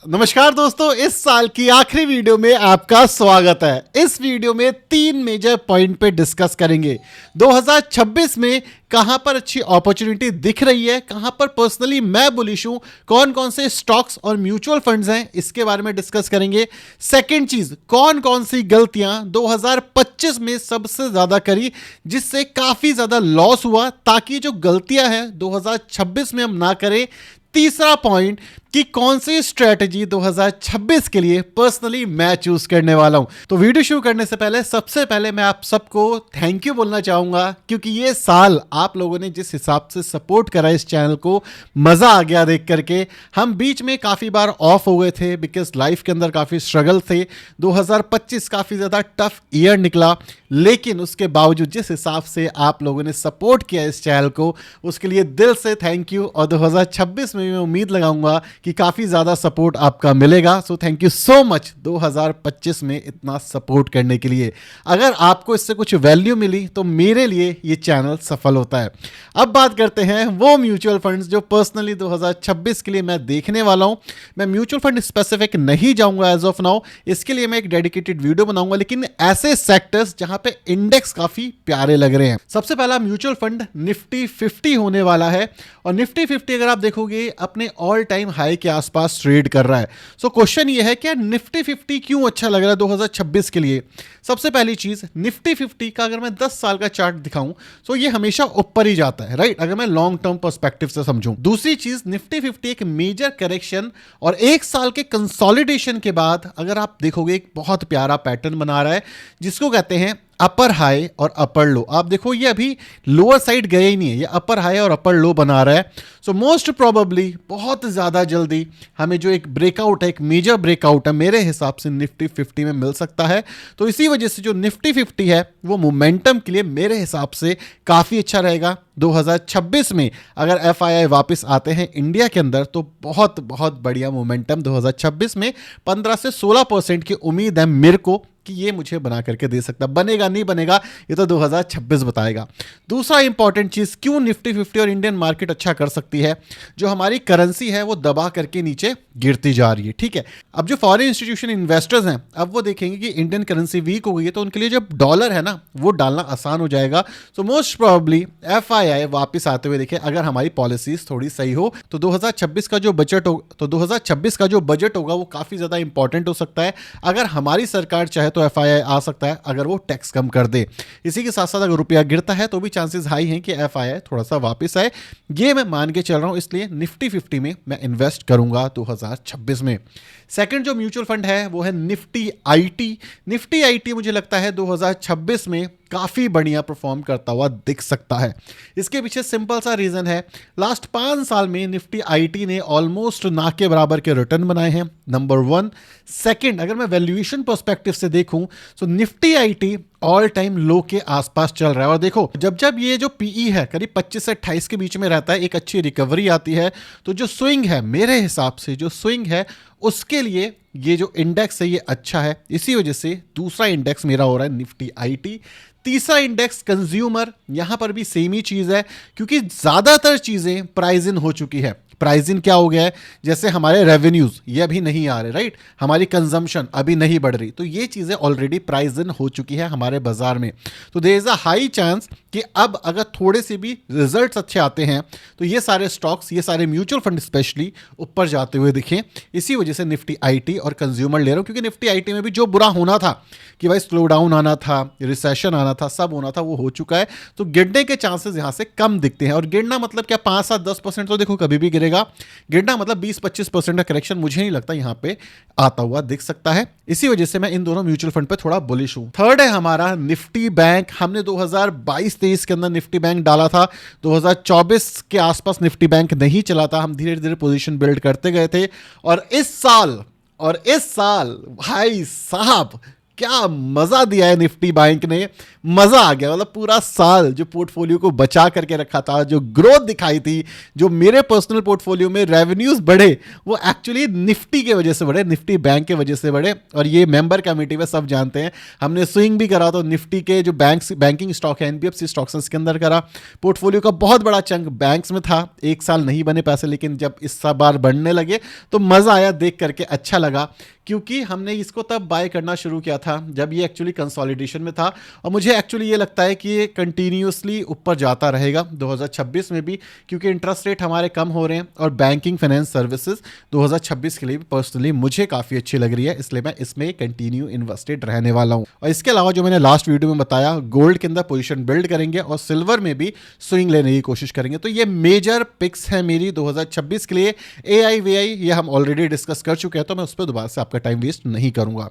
नमस्कार दोस्तों, इस साल की आखिरी वीडियो में आपका स्वागत है। इस वीडियो में 3 मेजर पॉइंट पे डिस्कस करेंगे। 2026 में कहां पर अच्छी अपॉर्चुनिटी दिख रही है, कहां पर पर्सनली मैं बुलिश हूं, कौन कौन से स्टॉक्स और म्यूचुअल फंड्स हैं, इसके बारे में डिस्कस करेंगे। सेकंड चीज, कौन कौन सी गलतियां 2025 में सबसे ज्यादा करी जिससे काफी ज्यादा लॉस हुआ, ताकि जो गलतियां हैं 2026 में हम ना करें। तीसरा पॉइंट कि कौन सी स्ट्रेटजी 2026 के लिए पर्सनली मैं चूज करने वाला हूं। तो वीडियो शुरू करने से पहले सबसे पहले मैं आप सबको थैंक यू बोलना चाहूंगा, क्योंकि ये साल आप लोगों ने जिस हिसाब से सपोर्ट करा इस चैनल को, मजा आ गया देख करके। हम बीच में काफी बार ऑफ हो गए थे बिकॉज लाइफ के अंदर काफी स्ट्रगल थे। 2025 काफी ज्यादा टफ ईयर निकला, लेकिन उसके बावजूद जिस हिसाब से आप लोगों ने सपोर्ट किया इस चैनल को, उसके लिए दिल से थैंक यू। और 2026 में मैं उम्मीद लगाऊंगा कि काफी ज्यादा सपोर्ट आपका मिलेगा। So thank you so much 2025 में इतना सपोर्ट करने के लिए। अगर आपको इससे कुछ वैल्यू मिली तो मेरे लिए ये चैनल सफल होता है। अब बात करते हैं वो म्यूचुअल फंड्स जो पर्सनली 2026 के लिए मैं देखने वाला हूं। मैं म्यूचुअल फंड स्पेसिफिक नहीं जाऊंगा एज ऑफ नाउ, इसके लिए मैं एक डेडिकेटेड वीडियो बनाऊंगा, लेकिन ऐसे सेक्टर्स जहां पे इंडेक्स काफी प्यारे लग रहे हैं। सबसे पहला म्यूचुअल फंड निफ्टी 50 होने वाला है, और निफ्टी 50 अगर आप देखोगे अपने ऑल टाइम हाई के आसपास ट्रेड कर रहा है। सो क्वेश्चन ये है कि निफ्टी 50 क्यों अच्छा लग रहा है 2026 के लिए। सबसे पहली चीज, निफ्टी 50 का अगर मैं 10 साल का चार्ट दिखाऊं तो ये हमेशा ऊपर ही जाता है, राइट, अगर मैं लॉन्ग टर्म पर्सपेक्टिव से समझूं। दूसरी चीज, निफ्टी 50 एक मेजर करेक्शन और 1 साल के कंसोलिडेशन के बाद अगर आप देखोगे एक बहुत प्यारा पैटर्न बना रहा है, जिसको कहते हैं अपर हाई और अपर लो। आप देखो ये अभी लोअर साइड गए ही नहीं है, ये अपर हाई और अपर लो बना रहा है। सो मोस्ट प्रोबेबली बहुत ज़्यादा जल्दी हमें जो एक ब्रेकआउट है, एक मेजर ब्रेकआउट है, मेरे हिसाब से निफ्टी 50 में मिल सकता है। तो इसी वजह से जो निफ्टी 50 है वो मोमेंटम के लिए मेरे हिसाब से काफ़ी अच्छा रहेगा। 2026 में अगर एफआईआई वापस आते हैं इंडिया के अंदर तो बहुत बहुत बढ़िया मोमेंटम 2026 में 15 से 16% की उम्मीद है मेरे को कि ये मुझे बना करके दे सकता। बनेगा नहीं बनेगा ये तो 2026 बताएगा। दूसरा इंपॉर्टेंट चीज, क्यों निफ्टी 50 और इंडियन मार्केट अच्छा कर सकती है, जो हमारी करेंसी है वो दबा करके नीचे गिरती जा रही है। ठीक है, अब जो फॉरेन इंस्टीट्यूशन इन्वेस्टर्स हैं अब वो देखेंगे कि इंडियन करेंसी वीक हो गई है, तो उनके लिए जब डॉलर है ना वो डालना आसान हो जाएगा। सो मोस्ट प्रोबेबली एफआईआई वापस आते हुए देखे, अगर हमारी पॉलिसीज थोड़ी सही हो तो 2026 का जो बजट हो तो 2026 का जो बजट होगा वो काफी ज्यादा इंपॉर्टेंट हो सकता है। अगर हमारी सरकार चाहे तो एफआईआई आ सकता है अगर वो टैक्स कम कर दे। इसी के साथ साथ अगर रुपया गिरता है तो भी चांसेस हाई हैं कि एफआईआई थोड़ा सा वापस आए। ये मैं मान के चल रहा हूं, इसलिए निफ्टी 50 में मैं इन्वेस्ट करूंगा 2026 में। सेकंड जो म्यूचुअल फंड है वो है निफ्टी आईटी। निफ्टी आईटी मुझे लगता है 2026 में काफ़ी बढ़िया परफॉर्म करता हुआ दिख सकता है। इसके पीछे सिंपल सा रीज़न है, लास्ट 5 साल में निफ्टी आईटी ने ऑलमोस्ट ना के बराबर के रिटर्न बनाए हैं, नंबर 1। सेकंड, अगर मैं वैल्यूएशन पर्सपेक्टिव से देखूं तो निफ्टी आईटी ऑल टाइम लो के आसपास चल रहा है। और देखो जब जब ये जो पीई है करीब 25 से 28 के बीच में रहता है, एक अच्छी रिकवरी आती है, तो जो स्विंग है मेरे हिसाब से जो स्विंग है उसके लिए ये जो इंडेक्स है ये अच्छा है। इसी वजह से दूसरा इंडेक्स मेरा हो रहा है निफ्टी आईटी। तीसरा इंडेक्स कंज्यूमर, यहां पर भी सेम ही चीज है, क्योंकि ज्यादातर चीजें प्राइस इन हो चुकी है। प्राइस इन क्या हो गया है, जैसे हमारे रेवेन्यूज ये अभी नहीं आ रहे, राइट, हमारी कंजम्पशन अभी नहीं बढ़ रही, तो ये चीजें ऑलरेडी प्राइस इन हो चुकी है हमारे बाजार में। तो there is a high chance कि अब अगर थोड़े से भी रिजल्ट्स अच्छे आते हैं तो ये सारे स्टॉक्स, ये सारे म्यूचुअल फंड स्पेशली ऊपर जाते हुए दिखें। इसी वजह से निफ्टी आईटी और कंज्यूमर ले रहा हूं, क्योंकि निफ्टी आईटी में भी जो बुरा होना था कि भाई स्लो डाउन आना था, रिसेशन आना था, सब होना था, वो हो चुका है। तो गिरने के चांसेस यहां से कम दिखते हैं। और गिरना मतलब क्या, 5-7-10% तो देखो कभी भी गिरेगा। गिरना मतलब 20-25% का करेक्शन मुझे नहीं लगता यहां पे आता हुआ दिख सकता है। इसी वजह से मैं इन दोनों म्यूचुअल फंड पे थोड़ा बुलिश हूं। थर्ड है हमारा निफ्टी बैंक। हमने 2022-23 के अंदर निफ्टी बैंक डाला था, 2024 के आसपास निफ्टी बैंक नहीं चला था, हम धीरे धीरे पोजीशन बिल्ड करते गए थे। और इस साल भाई साहब क्या मजा दिया है निफ्टी बैंक ने, मजा आ गया। मतलब पूरा साल जो पोर्टफोलियो को बचा करके रखा था, जो ग्रोथ दिखाई थी, जो मेरे पर्सनल पोर्टफोलियो में रेवेन्यूज बढ़े, वो एक्चुअली निफ्टी के वजह से बढ़े, निफ्टी बैंक के वजह से बढ़े। और ये मेंबर कमेटी में सब जानते हैं, हमने स्विंग भी करा तो निफ्टी के जो बैंकिंग स्टॉक है एनबीएफसी स्टॉक्स के अंदर करा। पोर्टफोलियो का बहुत बड़ा चंक बैंक्स में था, एक साल नहीं बने पैसे, लेकिन जब इस बार बढ़ने लगे तो मजा आया, देख करके अच्छा लगा। क्योंकि हमने इसको तब बाय करना शुरू किया था जब ये एक्चुअली कंसोलिडेशन में था, और मुझे एक्चुअली ये लगता है कि ये कंटिन्यूसली ऊपर जाता रहेगा 2026 में भी, क्योंकि इंटरेस्ट रेट हमारे कम हो रहे हैं और बैंकिंग फाइनेंस सर्विसेज 2026 के लिए भी पर्सनली मुझे काफ़ी अच्छी लग रही है, इसलिए मैं इसमें कंटिन्यू इन्वेस्टेड रहने वाला हूँ। और इसके अलावा जो मैंने लास्ट वीडियो में बताया, गोल्ड के अंदर पोजिशन बिल्ड करेंगे और सिल्वर में भी स्विंग लेने की कोशिश करेंगे। तो ये मेजर पिक्स है मेरी 2026 के लिए। AI ये हम ऑलरेडी डिस्कस कर चुके हैं, तो मैं उस पर दोबारा से आपका टाइम वेस्ट नहीं करूंगा।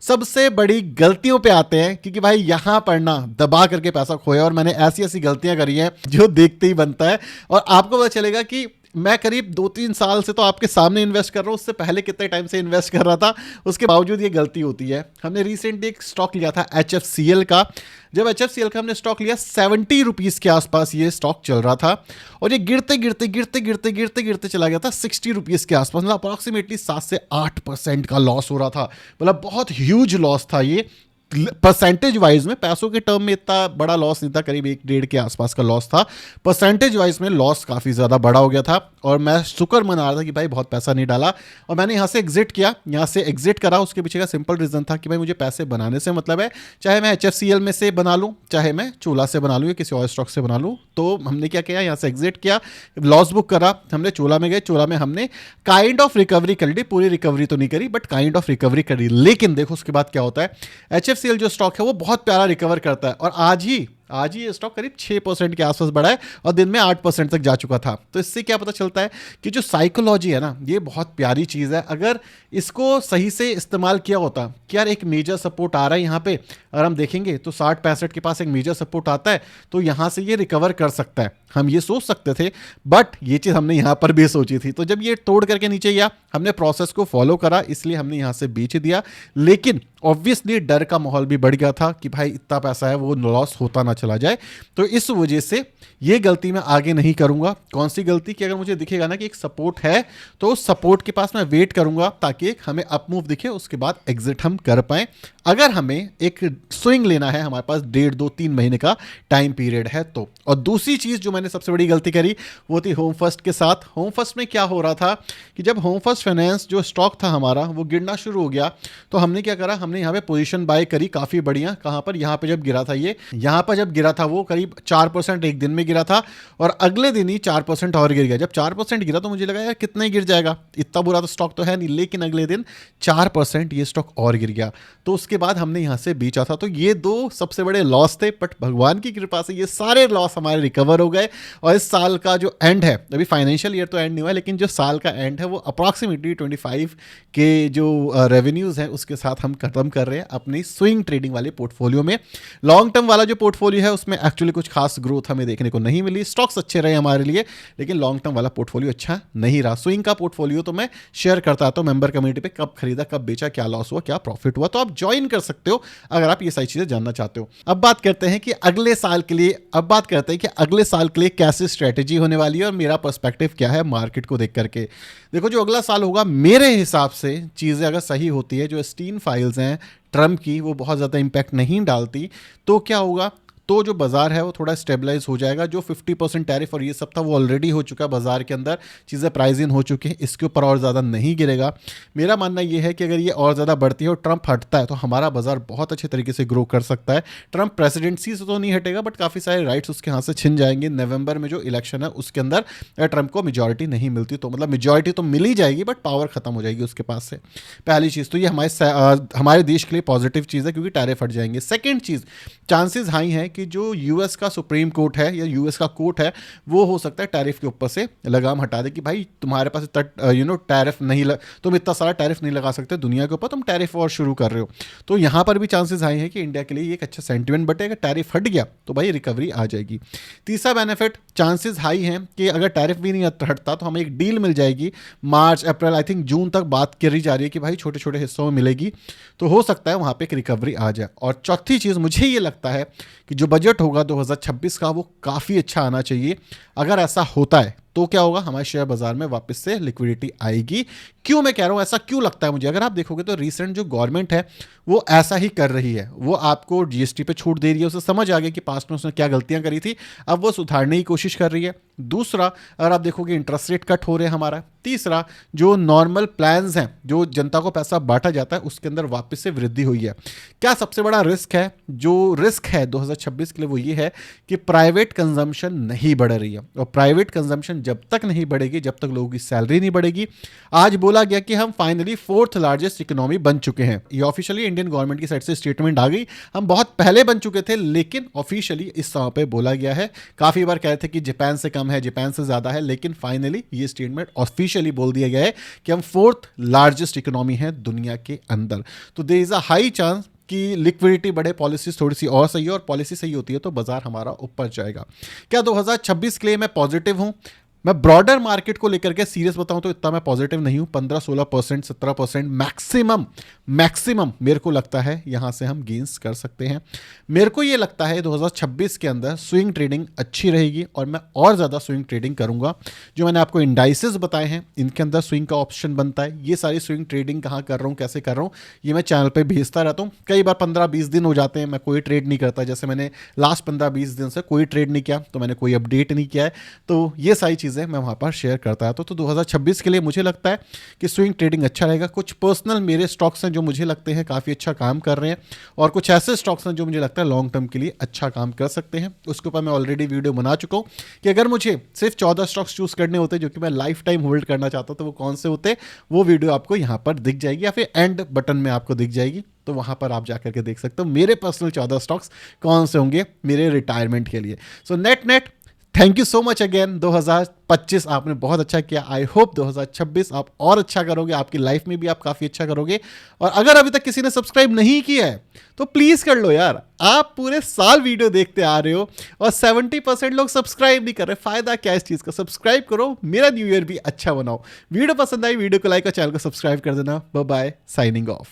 सबसे बड़ी गलतियों पे आते हैं, क्योंकि भाई यहां पर ना दबा करके पैसा खोया, और मैंने ऐसी ऐसी गलतियां करी हैं जो देखते ही बनता है। और आपको पता चलेगा कि मैं करीब 2-3 साल से तो आपके सामने इन्वेस्ट कर रहा हूँ, उससे पहले कितने टाइम से इन्वेस्ट कर रहा था, उसके बावजूद ये गलती होती है। हमने रिसेंटली एक स्टॉक लिया था HFCL का। जब HFCL का हमने स्टॉक लिया 70 रुपीज़ के आसपास ये स्टॉक चल रहा था, और ये गिरते गिरते गिरते गिरते गिरते गिरते चला गया था 60 रुपीज़ के आसपास। मतलब अप्रॉक्सीमेटली 7 से 8% का लॉस हो रहा था। मतलब बहुत ह्यूज लॉस था ये, परसेंटेज वाइज में, पैसों के टर्म में इतना बड़ा लॉस नहीं था, करीब 1-1.5 के आसपास का लॉस था। परसेंटेज वाइज में लॉस काफ़ी ज़्यादा बड़ा हो गया था, और मैं शुक्र मना रहा था कि भाई बहुत पैसा नहीं डाला, और मैंने यहाँ से एग्जिट किया। यहाँ से एग्जिट करा, उसके पीछे का सिंपल रीज़न था कि भाई मुझे पैसे बनाने से मतलब है, चाहे मैं HFCL में से बना लूँ, चाहे मैं चोला से बना लूँ या किसी और स्टॉक से बना लूँ। तो हमने क्या किया, यहाँ से एग्जिट किया, लॉस बुक करा, हमने चोला में गए। चोला में हमने काइंड ऑफ रिकवरी कर ली, पूरी रिकवरी तो नहीं करी बट काइंड ऑफ रिकवरी करी। लेकिन देखो उसके बाद क्या होता है, HFCL जो स्टॉक है वो बहुत प्यारा रिकवर करता है, और आज ही ये स्टॉक करीब 6% के आसपास बढ़ा है, और दिन में 8% तक जा चुका था। तो इससे क्या पता चलता है कि जो साइकोलॉजी है ना, ये बहुत प्यारी चीज़ है। अगर इसको सही से इस्तेमाल किया होता कि यार एक मेजर सपोर्ट आ रहा है यहाँ पे, अगर हम देखेंगे तो 60-65 के पास एक मेजर सपोर्ट आता है, तो यहाँ से ये रिकवर कर सकता है, हम ये सोच सकते थे। बट ये चीज़ हमने यहाँ पर भी सोची थी। तो जब ये तोड़ करके नीचे गया, हमने प्रोसेस को फॉलो करा, इसलिए हमने यहाँ से बेच दिया। लेकिन ऑब्वियसली डर का माहौल भी बढ़ गया था कि भाई इतना पैसा है, वो लॉस होता ना चला जाए। तो इस वजह से ये गलती मैं आगे नहीं करूंगा। कौन सी गलती? कि अगर मुझे दिखेगा ना कि एक सपोर्ट है, तो उस सपोर्ट के पास मैं वेट करूंगा, ताकि एक हमें अप मूव दिखे, उसके बाद एग्जिट हम कर पाएं। अगर हमें एक स्विंग लेना है, हमारे पास 1.5-2-3 महीने का टाइम पीरियड है तो। और दूसरी चीज़ जो मैंने सबसे बड़ी गलती करी, वो थी होम फर्स्ट के साथ। होम फर्स्ट में क्या हो रहा था कि जब होम फर्स्ट फाइनेंस जो स्टॉक था हमारा, वो गिरना शुरू हो गया, तो हमने क्या करा, हमने यहाँ पे पोजीशन बाय करी काफ़ी बढ़िया। कहाँ पर? यहाँ पे जब गिरा था ये, यहाँ पर जब गिरा था वो करीब 4% एक दिन में गिरा था, और अगले दिन ही 4% और गिर गया। जब 4% गिरा तो मुझे लगा यार कितना ही गिर जाएगा, इतना बुरा तो स्टॉक तो है नहीं। लेकिन अगले दिन 4% ये स्टॉक और गिर गया, तो उसके बाद हमने यहाँ से बेचा था। तो ये 2 सबसे बड़े लॉस थे, बट भगवान की कृपा से ये सारे लॉस हमारे रिकवर हो गए। और इस साल का जो एंड है, अभी फाइनेंशियल ईयर तो एंड नहीं हुआ, लेकिन जो साल का एंड है वो अप्रॉक्सीमेटली 25 के जो रेवेन्यूज़ हैं उसके साथ हम खत्म कर रहे हैं अपनी स्विंग ट्रेडिंग वाले पोर्टफोलियो में। लॉन्ग टर्म वाला जो पोर्टफोलियो है उसमें एक्चुअली कुछ खास ग्रोथ हमें देखने को नहीं मिली। स्टॉक्स अच्छे रहे हमारे लिए, लेकिन लॉन्ग टर्म वाला पोर्टफोलियो अच्छा नहीं रहा। स्विंग का पोर्टफोलियो तो मैं शेयर करता था मेंबर कम्युनिटी पे, कब खरीदा, कब बेचा, क्या लॉस हुआ, क्या प्रॉफिट हुआ। तो आप ज्वाइन कर सकते हो अगर आप ये सारी चीजें जानना चाहते हो। अब बात करते हैं कि अगले साल के लिए कैसी स्ट्रेटेजी होने वाली है और मेरा पर्सपेक्टिव क्या है मार्केट को देख करके। देखो, जो अगला साल होगा मेरे हिसाब से चीज़ें अगर सही होती है, जो स्टीन फाइल्स हैं ट्रम्प की, वो बहुत ज़्यादा इंपैक्ट नहीं डालती, तो क्या होगा, तो जो बाजार है वो थोड़ा स्टेबलाइज हो जाएगा। जो 50% टैरिफ और ये सब था वो ऑलरेडी हो चुका है, बाजार के अंदर चीज़ें प्राइस इन हो चुकी हैं, इसके ऊपर और ज़्यादा नहीं गिरेगा। मेरा मानना ये है कि अगर ये और ज़्यादा बढ़ती है और ट्रंप हटता है, तो हमारा बाजार बहुत अच्छे तरीके से ग्रो कर सकता है। ट्रंप प्रेसिडेंसी से तो नहीं हटेगा, बट काफ़ी सारे राइट्स उसके हाथ से छिन जाएंगे। नवंबर में जो इलेक्शन है उसके अंदर अगर ट्रंप को मेजॉरिटी नहीं मिलती, तो मतलब मेजॉरिटी तो मिल ही जाएगी बट पावर खत्म हो जाएगी उसके पास से। पहली चीज़ तो ये हमारे देश के लिए पॉजिटिव चीज़ है, क्योंकि टैरिफ हट जाएंगे। सेकेंड चीज़, चांसेस हाई है कि जो यूएस का सुप्रीम कोर्ट है या यूएस का कोर्ट है वो हो सकता है टैरिफ के ऊपर से लगाम हटा दे कि भाई तुम्हारे पास इतना टैरिफ नहीं तुम इतना सारा टैरिफ नहीं लगा सकते दुनिया के ऊपर, तुम टैरिफ और शुरू कर रहे हो। तो यहाँ पर भी चांसेस आए हैं कि इंडिया के लिए एक अच्छा सेंटिमेंट बटेगा, टैरिफ हट गया तो भाई रिकवरी आ जाएगी। तीसरा बेनिफिट, चांसेस हाई हैं कि अगर टैरिफ भी नहीं हटता तो हमें एक डील मिल जाएगी मार्च अप्रैल आई थिंक जून तक बात करी जा रही है कि भाई छोटे छोटे हिस्सों में मिलेगी, तो हो सकता है वहाँ पे एक रिकवरी आ जाए। और चौथी चीज़ मुझे ये लगता है कि जो बजट होगा 2026 का वो काफ़ी अच्छा आना चाहिए। अगर ऐसा होता है तो क्या होगा, हमारे शेयर बाजार में वापस से लिक्विडिटी आएगी। क्यों मैं कह रहा हूं, ऐसा क्यों लगता है मुझे, अगर आप देखोगे तो रिसेंट जो गवर्नमेंट है वो ऐसा ही कर रही है। वो आपको जीएसटी पे छूट दे रही है, उसे समझ आ गया कि पास्ट में उसने क्या गलतियां करी थी, अब वो सुधारने की कोशिश कर रही है। दूसरा, अगर आप देखोगे इंटरेस्ट रेट कट हो रहे हैं हमारा। तीसरा, जो नॉर्मल प्लान्स हैं जो जनता को पैसा बांटा जाता है उसके अंदर वापस से वृद्धि हुई है। क्या सबसे बड़ा रिस्क है, जो रिस्क है 2026 के लिए वो ये है कि प्राइवेट कंजम्पशन नहीं बढ़ रही है। और प्राइवेट कंजम्पशन जब तक नहीं बढ़ेगी, जब तक लोगों की सैलरी नहीं बढ़ेगी। आज बोला गया कि हम फाइनली 4th लार्जेस्ट इकोनॉमी बन चुके हैं। ये ऑफिशियली इंडियन गवर्नमेंट की साइड से स्टेटमेंट आ गई। हम बहुत पहले बन चुके थे लेकिन ऑफिशियली इस समय पे बोला गया है। काफी बार कहते थे कि जापान से कम है, जापान से ज्यादा है, लेकिन फाइनली ये स्टेटमेंट ऑफिशियली बोल दिया गया है कि हम 4th लार्जेस्ट इकोनॉमी है दुनिया के अंदर। तो there is a high chance कि लिक्विडिटी बढ़े, पॉलिसीज थोड़ी सी और सही है, और पॉलिसी सही होती है तो बाजार हमारा ऊपर जाएगा। क्या 2026 के लिए मैं पॉजिटिव हूं? मैं ब्रॉडर मार्केट को लेकर के सीरियस बताऊं तो इतना मैं पॉजिटिव नहीं हूं। 15-16%, 17% मैक्सिमम मेरे को लगता है यहां से हम गेन्स कर सकते हैं। मेरे को ये लगता है 2026 के अंदर स्विंग ट्रेडिंग अच्छी रहेगी और मैं और ज़्यादा स्विंग ट्रेडिंग करूंगा। जो मैंने आपको इंडाइसेस बताए हैं इनके अंदर स्विंग का ऑप्शन बनता है। ये सारी स्विंग ट्रेडिंग कहाँ कर रहा हूँ, कैसे कर रहा हूँ, ये मैं चैनल पर भेजता रहता हूँ। कई बार 15-20 दिन हो जाते हैं मैं कोई ट्रेड नहीं करता, जैसे मैंने लास्ट 15-20 दिन से कोई ट्रेड नहीं किया, तो मैंने कोई अपडेट नहीं किया है। तो ये सारी चीज़ें मैं वहाँ पर शेयर करता है। तो 2026 के लिए मुझे लगता है कि स्विंग ट्रेडिंग अच्छा रहेगा। कुछ पर्सनल मेरे स्टॉक्स हैं जो मुझे लगते हैं काफ़ी अच्छा काम कर रहे हैं, और कुछ ऐसे स्टॉक्स हैं जो मुझे लगता है लॉन्ग टर्म के लिए अच्छा काम कर सकते हैं। उसके ऊपर मैं ऑलरेडी वीडियो बना चुका हूँ कि अगर मुझे सिर्फ 14 स्टॉक्स चूज करने होते जो कि मैं लाइफ टाइम होल्ड करना चाहता हूँ तो वो कौन से होते, वो वीडियो आपको यहाँ पर दिख जाएगी या फिर एंड बटन में आपको दिख जाएगी। तो वहां पर आप जाकर के देख सकते हो मेरे पर्सनल 14 स्टॉक्स कौन से होंगे मेरे रिटायरमेंट के लिए। So net thank you so much again. 2025 आपने बहुत अच्छा किया। आई होप 2026 आप और अच्छा करोगे, आपकी लाइफ में भी आप काफ़ी अच्छा करोगे। और अगर अभी तक किसी ने सब्सक्राइब नहीं किया है तो प्लीज़ कर लो यार। आप पूरे साल वीडियो देखते आ रहे हो और 70% लोग सब्सक्राइब नहीं कर रहे। फायदा क्या इस चीज़ का? सब्सक्राइब करो, मेरा न्यू ईयर भी अच्छा बनाओ। वीडियो पसंद आई वीडियो को लाइक और चैनल को सब्सक्राइब कर देना। Bye bye, signing of.